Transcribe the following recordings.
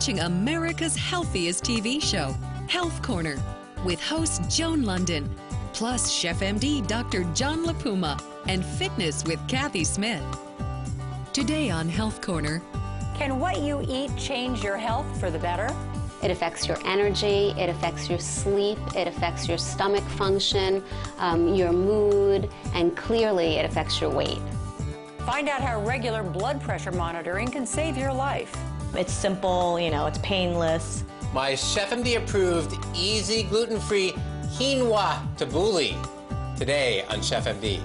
watching America's healthiest TV show, Health Corner, with host Joan Lunden, plus Chef M.D. Dr. John LaPuma, and Fitness with Kathy Smith. Today on Health Corner. Can what you eat change your health for the better? It affects your energy, it affects your sleep, it affects your stomach function, your mood, and clearly it affects your weight. Find out how regular blood pressure monitoring can save your life. It's simple, it's painless. My Chef M.D. approved, easy, gluten-free quinoa tabbouleh. Today on Chef M.D.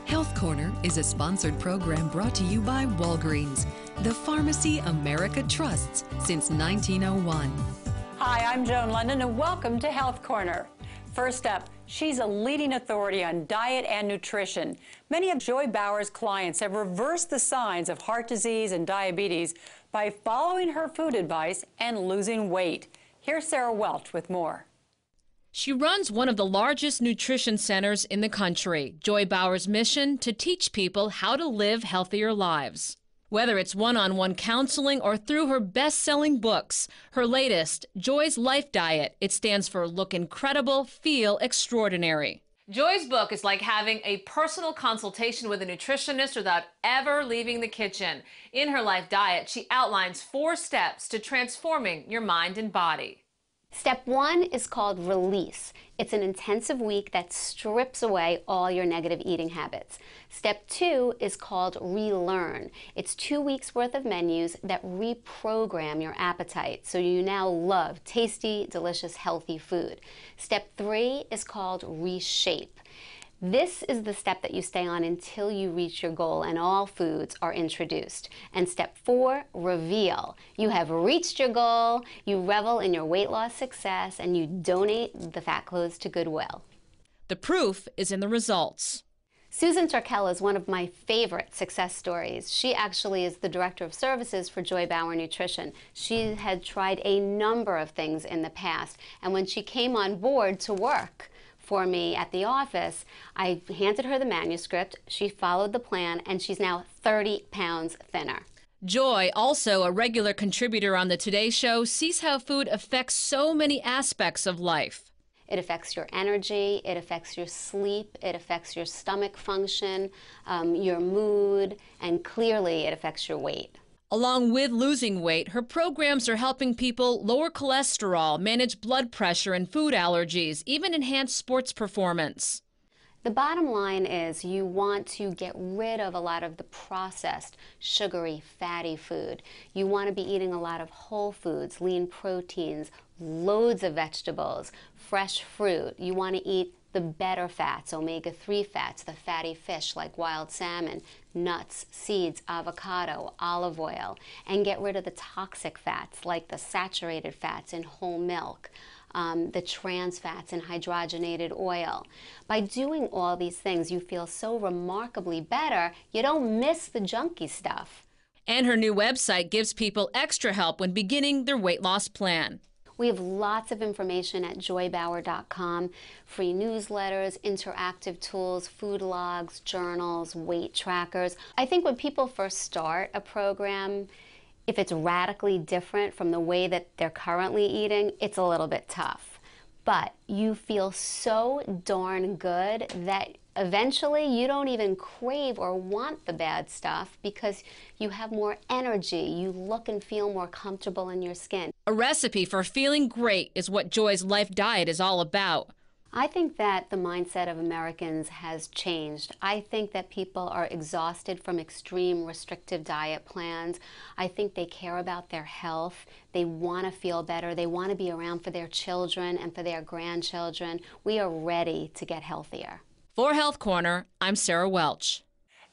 Health Corner is a sponsored program brought to you by Walgreens, the pharmacy America trusts since 1901. Hi, I'm Joan Lunden, and welcome to Health Corner. First up, she's a leading authority on diet and nutrition. Many of Joy Bauer's clients have reversed the signs of heart disease and diabetes by following her food advice and losing weight. Here's Sarah Welch with more. She runs one of the largest nutrition centers in the country. Joy Bauer's mission: to teach people how to live healthier lives. Whether it's one-on-one counseling or through her best-selling books, her latest, Joy's Life Diet, it stands for Look Incredible, Feel Extraordinary. Joy's book is like having a personal consultation with a nutritionist without ever leaving the kitchen. In her Life Diet, she outlines 4 steps to transforming your mind and body. Step 1 is called release. It's an intensive week that strips away all your negative eating habits. Step 2 is called relearn. It's 2 weeks worth of menus that reprogram your appetite so you now love tasty, delicious, healthy food. Step 3 is called reshape. This is the step that you stay on until you reach your goal and all foods are introduced. And step 4, reveal. You have reached your goal, you revel in your weight loss success, and you donate the fat clothes to Goodwill. The proof is in the results. Susan Turkell is one of my favorite success stories. She actually is the Director of Services for Joy Bauer Nutrition. She had tried a number of things in the past, and when she came on board to work for me at the office, I handed her the manuscript, she followed the plan, and she's now 30 pounds thinner. Joy, also a regular contributor on the Today Show, sees how food affects so many aspects of life. It affects your energy, it affects your sleep, it affects your stomach function, your mood, and clearly it affects your weight. Along with losing weight, her programs are helping people lower cholesterol, manage blood pressure and food allergies, even enhance sports performance. The bottom line is you want to get rid of a lot of the processed, sugary, fatty food. You want to be eating a lot of whole foods, lean proteins, loads of vegetables, fresh fruit. You want to eat the better fats, omega-3 fats, the fatty fish like wild salmon, nuts, seeds, avocado, olive oil, and get rid of the toxic fats like the saturated fats in whole milk, the trans fats in hydrogenated oil. By doing all these things, you feel so remarkably better, you don't miss the junky stuff. And her new website gives people extra help when beginning their weight loss plan. We have lots of information at joybauer.com, free newsletters, interactive tools, food logs, journals, weight trackers. I think when people first start a program, if it's radically different from the way that they're currently eating, it's a little bit tough. But you feel so darn good that eventually you don't even crave or want the bad stuff because you have more energy, you look and feel more comfortable in your skin. A recipe for feeling great is what Joy's Life Diet is all about. I think that the mindset of Americans has changed. I think that people are exhausted from extreme restrictive diet plans. I think they care about their health. They want to feel better. They want to be around for their children and for their grandchildren. We are ready to get healthier. For Health Corner, I'm Sarah Welch.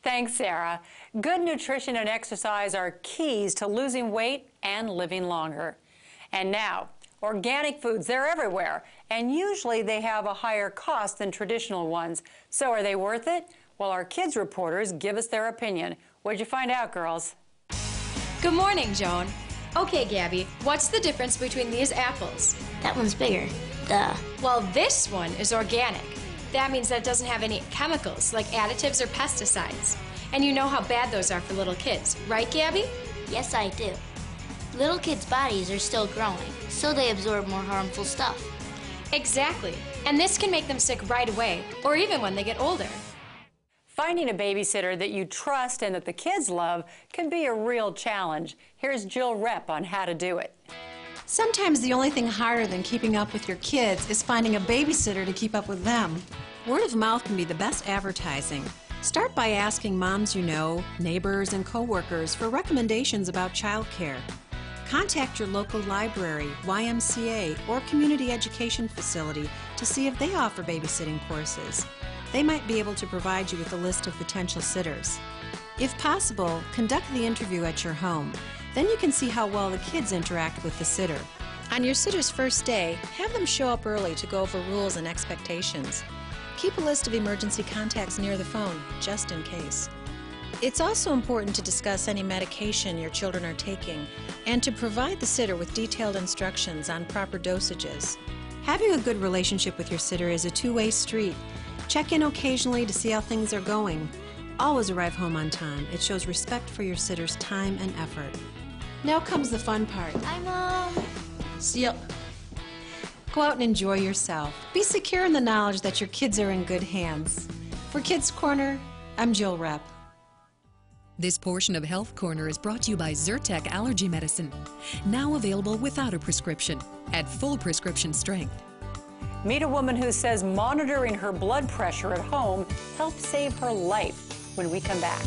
Thanks, Sarah. Good nutrition and exercise are keys to losing weight and living longer. And now, organic foods, they're everywhere, and usually they have a higher cost than traditional ones. So are they worth it? Well, our kids reporters give us their opinion. What'd you find out, girls? Good morning, Joan. Okay, Gabby, what's the difference between these apples? That one's bigger. Duh. Well, this one is organic. That means that it doesn't have any chemicals like additives or pesticides. And you know how bad those are for little kids, right, Gabby? Yes, I do. Little kids' bodies are still growing, so they absorb more harmful stuff. Exactly. And this can make them sick right away, or even when they get older. Finding a babysitter that you trust and that the kids love can be a real challenge. Here's Jill Rep on how to do it. Sometimes the only thing harder than keeping up with your kids is finding a babysitter to keep up with them. Word of mouth can be the best advertising. Start by asking moms you know, neighbors, and coworkers for recommendations about childcare. Contact your local library, YMCA, or community education facility to see if they offer babysitting courses. They might be able to provide you with a list of potential sitters. If possible, conduct the interview at your home. Then you can see how well the kids interact with the sitter. On your sitter's first day, have them show up early to go over rules and expectations. Keep a list of emergency contacts near the phone, just in case. It's also important to discuss any medication your children are taking and to provide the sitter with detailed instructions on proper dosages. Having a good relationship with your sitter is a two-way street. Check in occasionally to see how things are going. Always arrive home on time. It shows respect for your sitter's time and effort. Now comes the fun part. Hi, Mom. Go out and enjoy yourself. Be secure in the knowledge that your kids are in good hands. For Kids Corner, I'm Jill Rep. This portion of Health Corner is brought to you by Zyrtec Allergy Medicine. Now available without a prescription, at full prescription strength. Meet a woman who says monitoring her blood pressure at home helped save her life when we come back.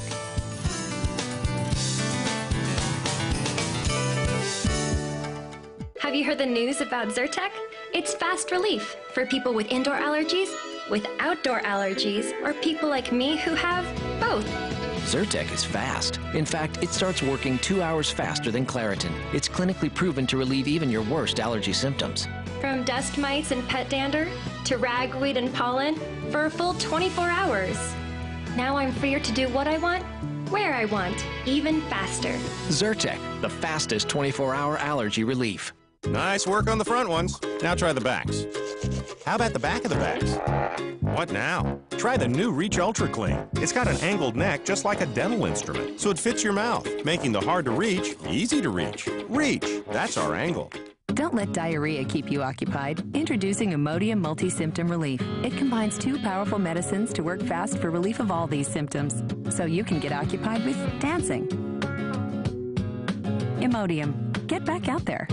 Have you heard the news about Zyrtec? It's fast relief for people with indoor allergies, with outdoor allergies, or people like me who have both. Zyrtec is fast. In fact, it starts working 2 hours faster than Claritin. It's clinically proven to relieve even your worst allergy symptoms. From dust mites and pet dander to ragweed and pollen for a full 24 hours. Now I'm freer to do what I want, where I want, even faster. Zyrtec, the fastest 24-hour allergy relief. Nice work on the front ones. Now try the backs. How about the back of the backs? What now? Try the new Reach Ultra Clean. It's got an angled neck just like a dental instrument, so it fits your mouth, making the hard to reach easy to reach. Reach, that's our angle. Don't let diarrhea keep you occupied. Introducing Imodium Multi-Symptom Relief. It combines 2 powerful medicines to work fast for relief of all these symptoms, so you can get occupied with dancing. Imodium. Get back out there.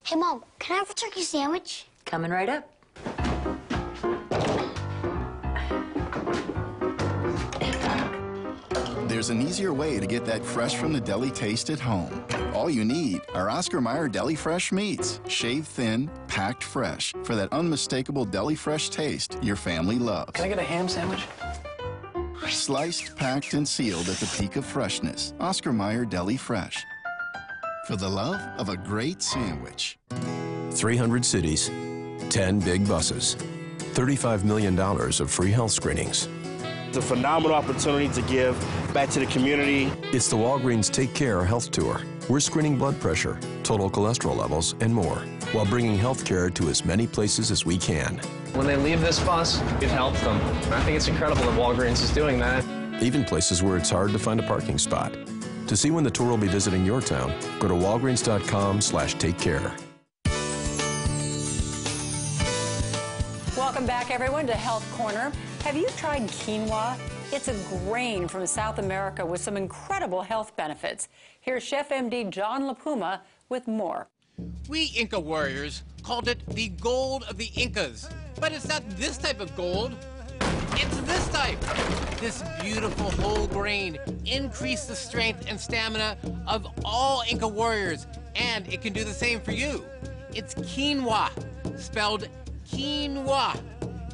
Hey, Mom, can I have a turkey sandwich? Coming right up. There's an easier way to get that fresh from the deli taste at home. All you need are Oscar Mayer Deli Fresh meats. Shaved thin, packed fresh for that unmistakable deli fresh taste your family loves. Can I get a ham sandwich? Sliced, packed, and sealed at the peak of freshness. Oscar Mayer Deli Fresh. For the love of a great sandwich. 300 cities, 10 big buses, $35 million of free health screenings. It's a phenomenal opportunity to give back to the community. It's the Walgreens Take Care Health Tour. We're screening blood pressure, total cholesterol levels, and more, while bringing health care to as many places as we can. When they leave this bus, it helps them. I think it's incredible that Walgreens is doing that. Even places where it's hard to find a parking spot. To see when the tour will be visiting your town, go to walgreens.com/takecare. Welcome back, everyone, to Health Corner. Have you tried quinoa? It's a grain from South America with some incredible health benefits. Here's Chef M.D. Joan LaPuma with more. We Inca warriors called it the gold of the Incas. But it's not this type of gold. It's this type. This beautiful whole grain increased the strength and stamina of all Inca warriors, and it can do the same for you. It's quinoa, spelled quinoa,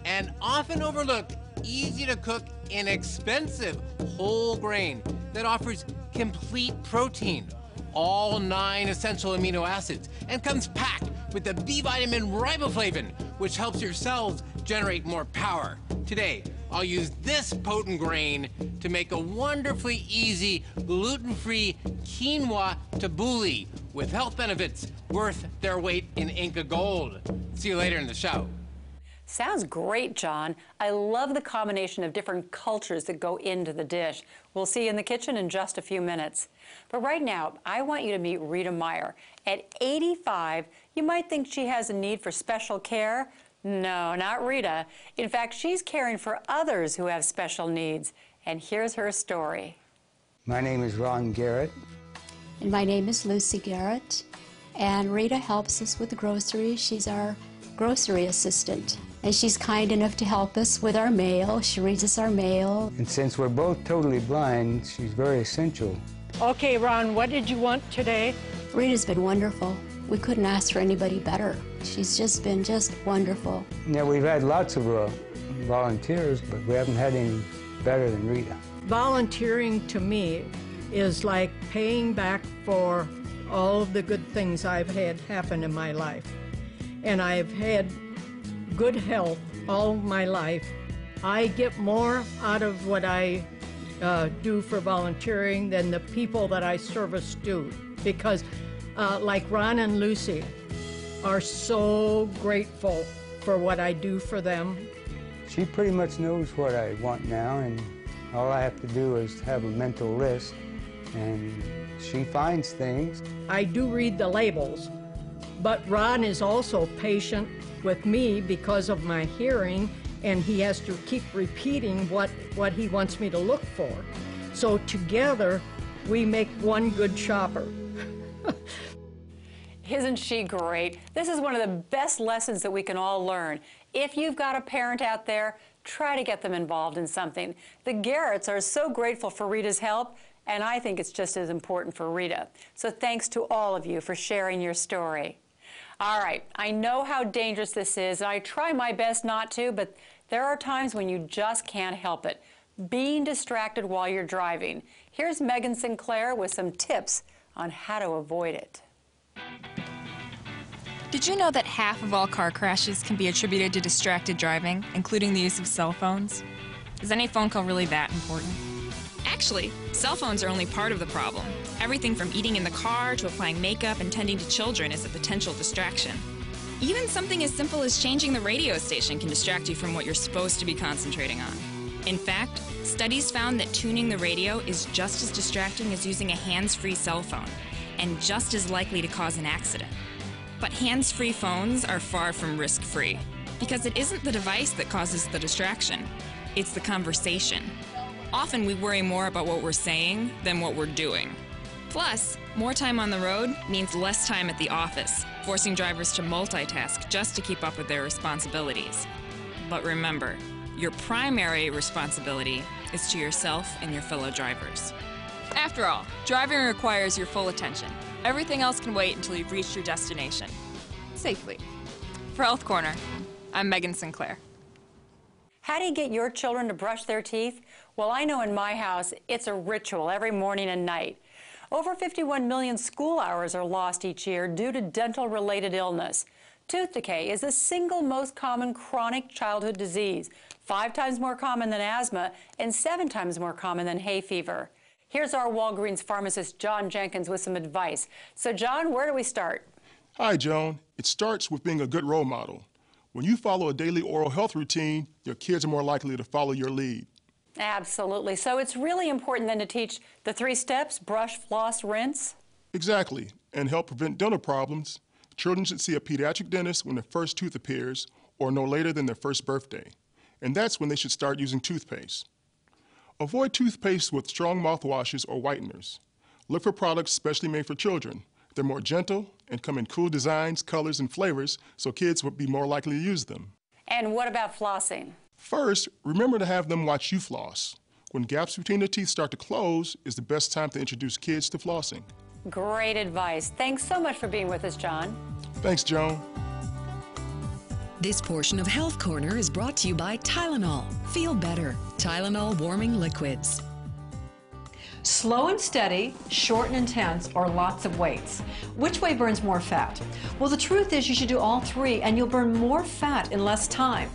an often overlooked, easy to cook, inexpensive whole grain that offers complete protein, all 9 essential amino acids, and comes packed with the B vitamin riboflavin, which helps your cells generate more power. Today, I'll use this potent grain to make a wonderfully easy, gluten-free quinoa tabbouleh with health benefits worth their weight in Inca gold. See you later in the show. Sounds great, John. I love the combination of different cultures that go into the dish. We'll see you in the kitchen in just a few minutes. But right now, I want you to meet Rita Meyer. At 85, you might think she has a need for special care. No, not Rita. In fact, she's caring for others who have special needs. And here's her story. My name is Ron Garrett. And my name is Lucy Garrett. And Rita helps us with the groceries. She's our grocery assistant. And she's kind enough to help us with our mail. She reads us our mail. And since we're both totally blind, she's very essential. Okay, Ron, what did you want today? Rita's been wonderful. We couldn't ask for anybody better. She's just been wonderful. Now, we've had lots of volunteers, but we haven't had any better than Rita. Volunteering to me is like paying back for all of the good things I've had happen in my life. And I've had good health all my life. I get more out of what I do for volunteering than the people that I service do, because like Ron and Lucy are so grateful for what I do for them. She pretty much knows what I want now, and all I have to do is have a mental list, and she finds things. I do read the labels, but Ron is also patient with me because of my hearing, and he has to keep repeating what he wants me to look for. So together, we make one good shopper. Isn't she great? This is one of the best lessons that we can all learn. If you've got a parent out there, try to get them involved in something. The Garretts are so grateful for Rita's help, and I think it's just as important for Rita. So thanks to all of you for sharing your story. All right, I know how dangerous this is, and I try my best not to, but there are times when you just can't help it. Being distracted while you're driving. Here's Megan Sinclair with some tips on how to avoid it. Did you know that half of all car crashes can be attributed to distracted driving, including the use of cell phones? Is any phone call really that important? Actually, cell phones are only part of the problem. Everything from eating in the car to applying makeup and tending to children is a potential distraction. Even something as simple as changing the radio station can distract you from what you're supposed to be concentrating on. In fact, studies found that tuning the radio is just as distracting as using a hands-free cell phone, and just as likely to cause an accident. But hands-free phones are far from risk-free, because it isn't the device that causes the distraction, it's the conversation. Often we worry more about what we're saying than what we're doing. Plus, more time on the road means less time at the office, forcing drivers to multitask just to keep up with their responsibilities. But remember, your primary responsibility is to yourself and your fellow drivers. After all, driving requires your full attention. Everything else can wait until you've reached your destination. Safely. For Health Corner, I'm Megan Sinclair. How do you get your children to brush their teeth? Well, I know in my house, it's a ritual every morning and night. Over 51 million school hours are lost each year due to dental-related illness. Tooth decay is the single most common chronic childhood disease, 5 times more common than asthma and 7 times more common than hay fever. Here's our Walgreens pharmacist, John Jenkins, with some advice. So, John, where do we start? Hi, Joan. It starts with being a good role model. When you follow a daily oral health routine, your kids are more likely to follow your lead. Absolutely. So it's really important then to teach the 3 steps: brush, floss, rinse? Exactly. And help prevent dental problems. Children should see a pediatric dentist when their first tooth appears, or no later than their first birthday. And that's when they should start using toothpaste. Avoid toothpaste with strong mouthwashes or whiteners. Look for products specially made for children. They're more gentle and come in cool designs, colors, and flavors, so kids would be more likely to use them. And what about flossing? First, remember to have them watch you floss. When gaps between the teeth start to close is the best time to introduce kids to flossing. Great advice. Thanks so much for being with us, John. Thanks, Joan. This portion of Health Corner is brought to you by Tylenol. Feel better. Tylenol warming liquids. Slow and steady, short and intense, or lots of weights. Which way burns more fat? Well, the truth is you should do all 3 and you'll burn more fat in less time.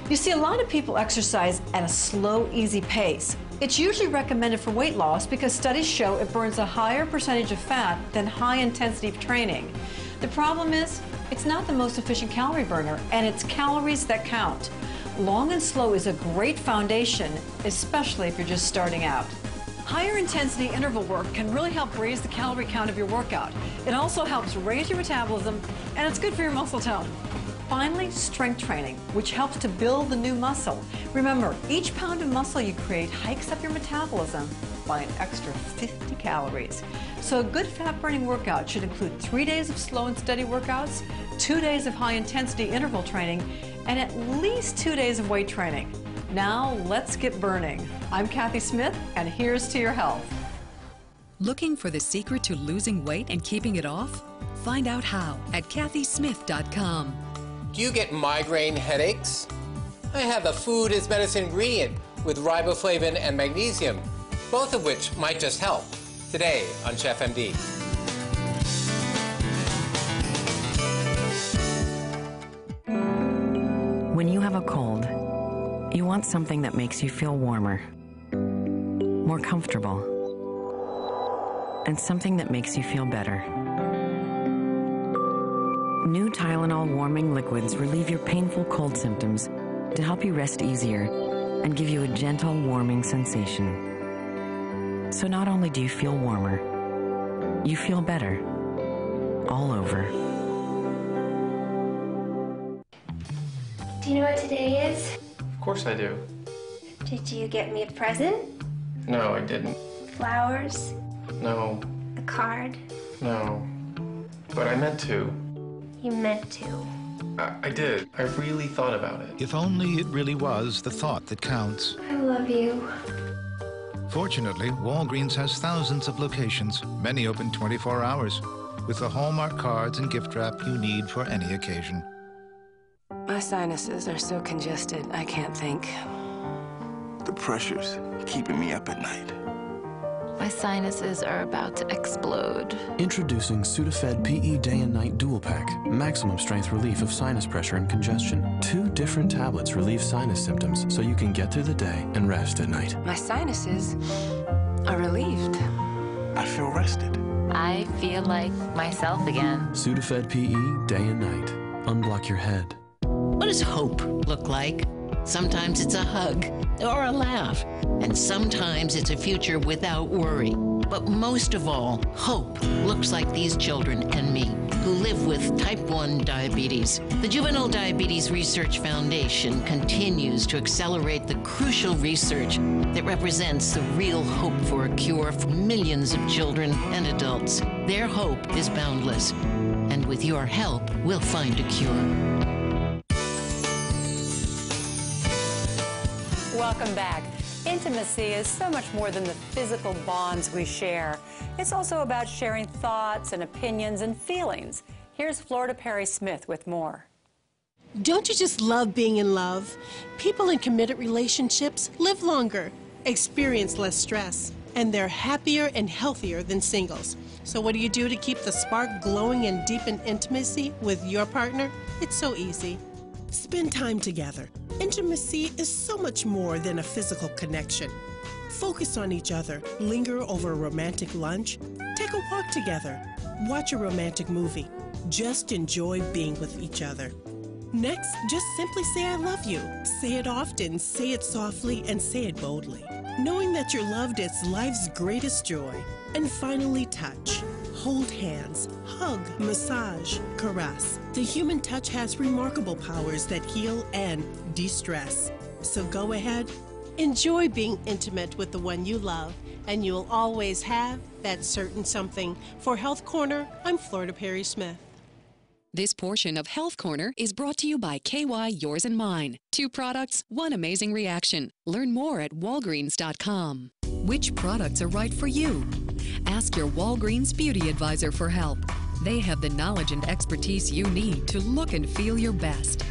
You see, a lot of people exercise at a slow, easy pace. It's usually recommended for weight loss because studies show it burns a higher percentage of fat than high-intensity training. The problem is, it's not the most efficient calorie burner, and it's calories that count. Long and slow is a great foundation, especially if you're just starting out. Higher intensity interval work can really help raise the calorie count of your workout. It also helps raise your metabolism, and it's good for your muscle tone. Finally, strength training, which helps to build the new muscle. Remember, each pound of muscle you create hikes up your metabolism by an extra 50 calories. So a good fat-burning workout should include 3 days of slow and steady workouts, 2 days of high-intensity interval training, and at least 2 days of weight training. Now, let's get burning. I'm Kathy Smith, and here's to your health. Looking for the secret to losing weight and keeping it off? Find out how at kathysmith.com. Do you get migraine headaches? I have a food as medicine ingredient with riboflavin and magnesium, both of which might just help. Today on Chef M.D. When you have a cold, you want something that makes you feel warmer, more comfortable, and something that makes you feel better. New Tylenol warming liquids relieve your painful cold symptoms to help you rest easier and give you a gentle, warming sensation. So not only do you feel warmer, you feel better all over. Do you know what today is? Of course I do. Did you get me a present? No, I didn't. Flowers? No. A card? No. But I meant to. You meant to. I did. I really thought about it. If only it really was the thought that counts. I love you. Fortunately, Walgreens has thousands of locations, many open 24 hours, with the Hallmark cards and gift wrap you need for any occasion. My sinuses are so congested, I can't think. The pressure's keeping me up at night. My sinuses are about to explode. Introducing Sudafed PE Day and Night Dual Pack. Maximum strength relief of sinus pressure and congestion. 2 different tablets relieve sinus symptoms so you can get through the day and rest at night. My sinuses are relieved. I feel rested. I feel like myself again. Sudafed PE Day and Night. Unblock your head. What does hope look like? Sometimes it's a hug or a laugh, and sometimes it's a future without worry. But most of all, hope looks like these children and me, who live with type 1 diabetes. The Juvenile Diabetes Research Foundation continues to accelerate the crucial research that represents the real hope for a cure for millions of children and adults. Their hope is boundless, and with your help, we'll find a cure. Welcome back. Intimacy is so much more than the physical bonds we share. It's also about sharing thoughts and opinions and feelings. Here's Florida Perry Smith with more. Don't you just love being in love? People in committed relationships live longer, experience less stress, and they're happier and healthier than singles. So what do you do to keep the spark glowing and deepen intimacy with your partner? It's so easy. Spend time together. Intimacy is so much more than a physical connection. Focus on each other, linger over a romantic lunch, take a walk together, watch a romantic movie. Just enjoy being with each other. Next, just simply say I love you. Say it often, say it softly, and say it boldly. Knowing that you're loved is life's greatest joy. And finally, touch. Hold hands, hug, massage, caress. The human touch has remarkable powers that heal and de-stress. So go ahead, enjoy being intimate with the one you love, and you'll always have that certain something. For Health Corner, I'm Florida Perry Smith. This portion of Health Corner is brought to you by KY Yours and Mine. 2 products, 1 amazing reaction. Learn more at walgreens.com. Which products are right for you? Ask your Walgreens Beauty Advisor for help. They have the knowledge and expertise you need to look and feel your best.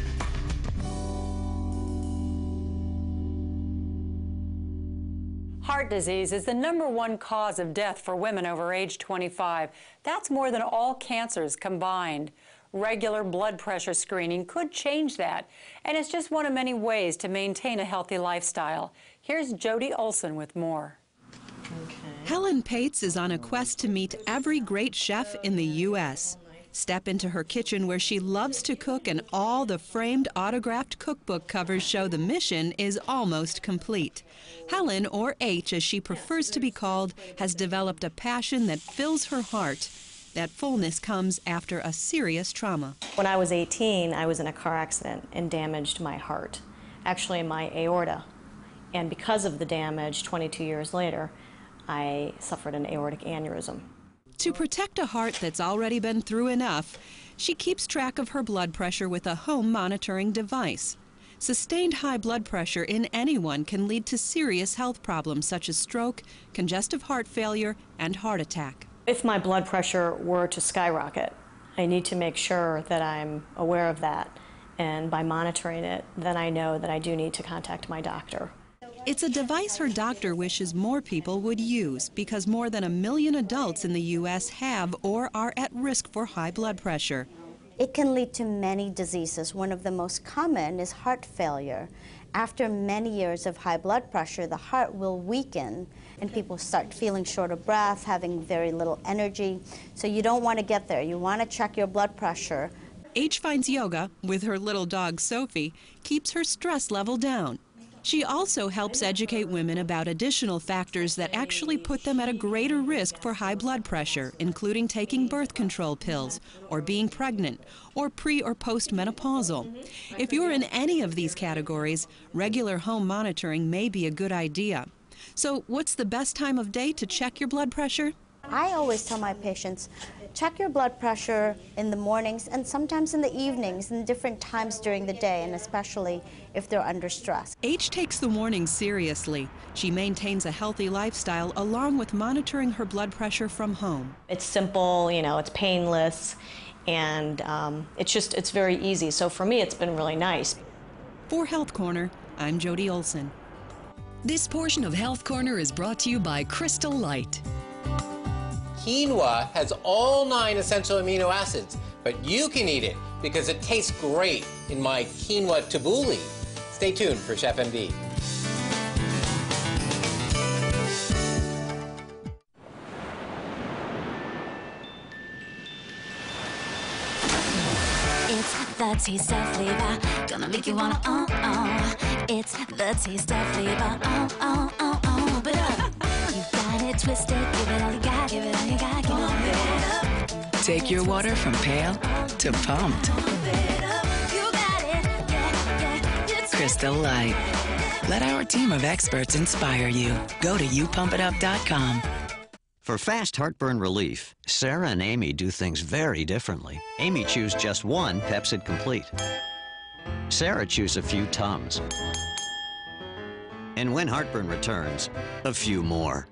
Heart disease is the #1 cause of death for women over age 25. That's more than all cancers combined. Regular blood pressure screening could change that, and it's just one of many ways to maintain a healthy lifestyle. Here's Jody Olson with more. Helen Pates is on a quest to meet every great chef in the U.S. Step into her kitchen where she loves to cook, and all the framed autographed cookbook covers show the mission is almost complete. Helen, or H as she prefers to be called, has developed a passion that fills her heart. That fullness comes after a serious trauma. When I was 18, I was in a car accident and damaged my heart, actually my aorta. And because of the damage, 22 years later, I suffered an aortic aneurysm. To protect a heart that's already been through enough, she keeps track of her blood pressure with a home monitoring device. Sustained high blood pressure in anyone can lead to serious health problems such as stroke, congestive heart failure, and heart attack. If my blood pressure were to skyrocket, I need to make sure that I'm aware of that. And by monitoring it, then I know that I do need to contact my doctor. It's a device her doctor wishes more people would use because more than 1 million adults in the U.S. have or are at risk for high blood pressure. It can lead to many diseases. One of the most common is heart failure. After many years of high blood pressure, the heart will weaken and people start feeling short of breath, having very little energy. So you don't want to get there. You want to check your blood pressure. H finds yoga, with her little dog Sophie, keeps her stress level down. She also helps educate women about additional factors that actually put them at a greater risk for high blood pressure, including taking birth control pills, or being pregnant, or pre- or post-menopausal. If you're in any of these categories, regular home monitoring may be a good idea. So what's the best time of day to check your blood pressure? I always tell my patients, check your blood pressure in the mornings and sometimes in the evenings and different times during the day, and especially if they're under stress. H takes the warnings seriously. She maintains a healthy lifestyle along with monitoring her blood pressure from home. It's simple, you know, it's painless, and it's very easy. So for me, it's been really nice. For Health Corner, I'm Jody Olson. This portion of Health Corner is brought to you by Crystal Light. Quinoa has all 9 essential amino acids, but you can eat it because it tastes great in my quinoa tabbouleh. Stay tuned for Chef M.D. It's the taste of flavor, gonna make you wanna It's the taste of flavor, But you got it twisted, give it all you got, give it all you got, give it up. Take your water from pale to pumped. Crystal Light. Let our team of experts inspire you. Go to youpumpitup.com. For fast heartburn relief, Sarah and Amy do things very differently. Amy chews just one Pepcid Complete. Sarah chews a few Tums. And when heartburn returns, a few more.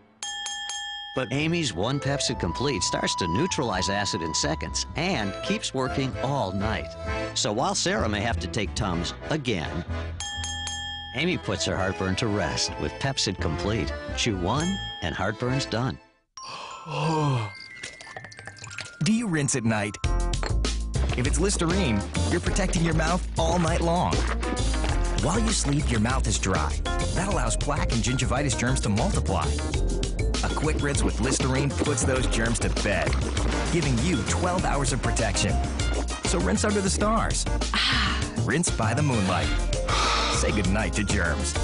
But Amy's one Pepcid Complete starts to neutralize acid in seconds and keeps working all night. So while Sarah may have to take Tums again, Amy puts her heartburn to rest with Pepcid Complete. Chew one and heartburn's done. Do you rinse at night? If it's Listerine, you're protecting your mouth all night long. While you sleep, your mouth is dry. That allows plaque and gingivitis germs to multiply. A quick rinse with Listerine puts those germs to bed, giving you 12 hours of protection. So rinse under the stars. Rinse by the moonlight. Say goodnight to germs.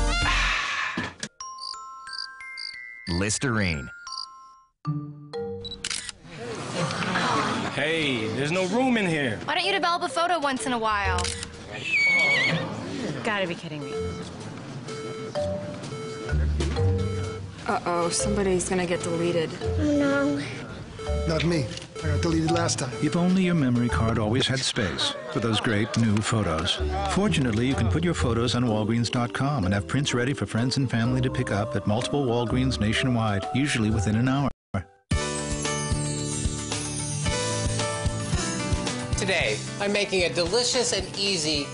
Listerine. Hey, there's no room in here. Why don't you develop a photo once in a while? Gotta be kidding me. Uh-oh, somebody's gonna get deleted. Oh, no. Not me. I got deleted last time. If only your memory card always had space for those great new photos. Fortunately, you can put your photos on Walgreens.com and have prints ready for friends and family to pick up at multiple Walgreens nationwide, usually within an hour. Today, I'm making a delicious and easy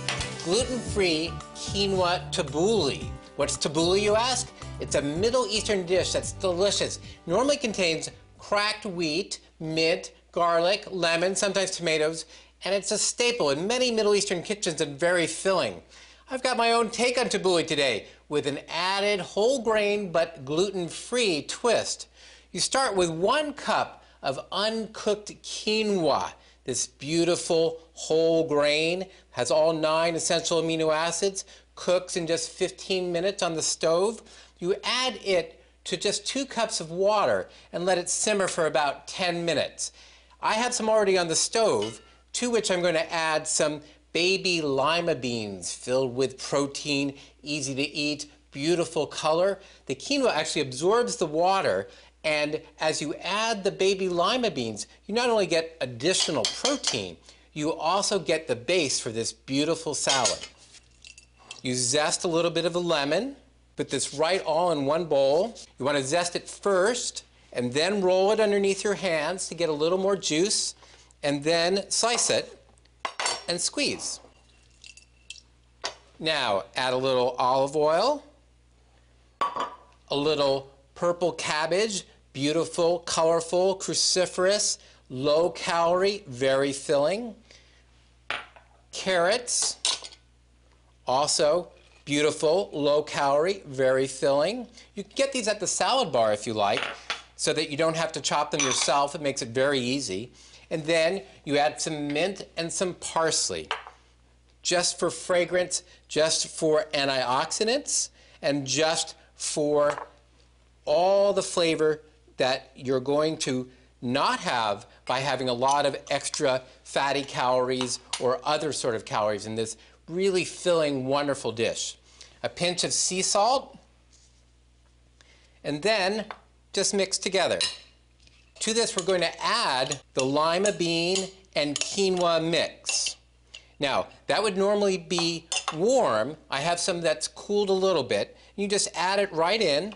gluten-free quinoa tabbouleh. What's tabbouleh, you ask? It's a Middle Eastern dish that's delicious. Normally contains cracked wheat, mint, garlic, lemon, sometimes tomatoes, and it's a staple in many Middle Eastern kitchens and very filling. I've got my own take on tabbouleh today with an added whole grain but gluten-free twist. You start with 1 cup of uncooked quinoa. This beautiful whole grain has all 9 essential amino acids, cooks in just 15 minutes on the stove. You add it to just 2 cups of water and let it simmer for about 10 minutes. I have some already on the stove, to which I'm going to add some baby lima beans filled with protein, easy to eat, beautiful color. The quinoa actually absorbs the water, and as you add the baby lima beans, you not only get additional protein, you also get the base for this beautiful salad. You zest a little bit of a lemon, put this right all in one bowl. You want to zest it first, and then roll it underneath your hands to get a little more juice, and then slice it and squeeze. Now add a little olive oil, a little purple cabbage, beautiful, colorful, cruciferous, low calorie, very filling. Carrots, also beautiful, low calorie, very filling. You can get these at the salad bar if you like, so that you don't have to chop them yourself. It makes it very easy. And then you add some mint and some parsley, just for fragrance, just for antioxidants, and just for all the flavor that you're going to not have by having a lot of extra fatty calories or other sort of calories in this really filling, wonderful dish. A pinch of sea salt, and then just mix together. To this, we're going to add the lima bean and quinoa mix. Now, that would normally be warm. I have some that's cooled a little bit. You just add it right in.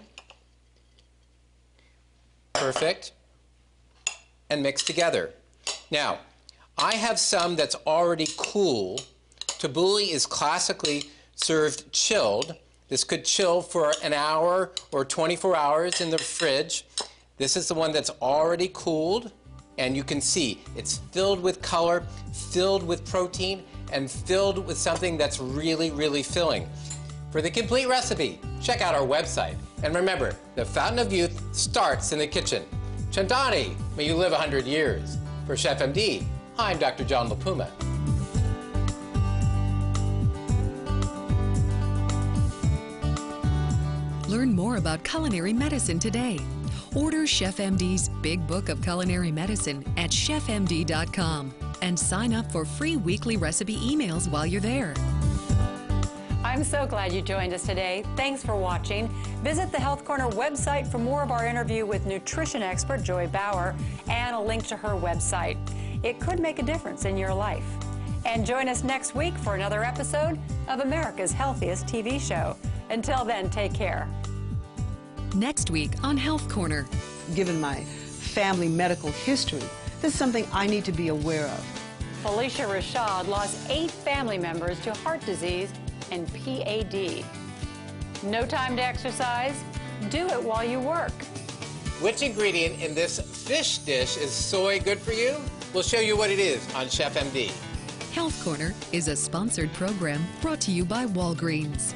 Perfect. And mix together. Now, I have some that's already cool. Tabbouleh is classically served chilled. This could chill for an hour or 24 hours in the fridge. This is the one that's already cooled, and you can see it's filled with color, filled with protein, and filled with something that's really, really filling. For the complete recipe, check out our website. And remember, the fountain of youth starts in the kitchen. Chandani, may you live 100 years. For Chef M.D., I'm Dr. John LaPuma. Learn more about culinary medicine today. Order Chef M.D.'s Big Book of Culinary Medicine at chefmd.com and sign up for free weekly recipe emails while you're there. I'm so glad you joined us today. Thanks for watching. Visit the Health Corner website for more of our interview with nutrition expert Joy Bauer and a link to her website. It could make a difference in your life. And join us next week for another episode of America's Healthiest TV Show. Until then, take care. Next week on Health Corner. Given my family medical history, this is something I need to be aware of. Felicia Rashad lost 8 family members to heart disease and PAD. No time to exercise? Do it while you work. Which ingredient in this fish dish is soy good for you? We'll show you what it is on Chef M.D. Health Corner is a sponsored program brought to you by Walgreens.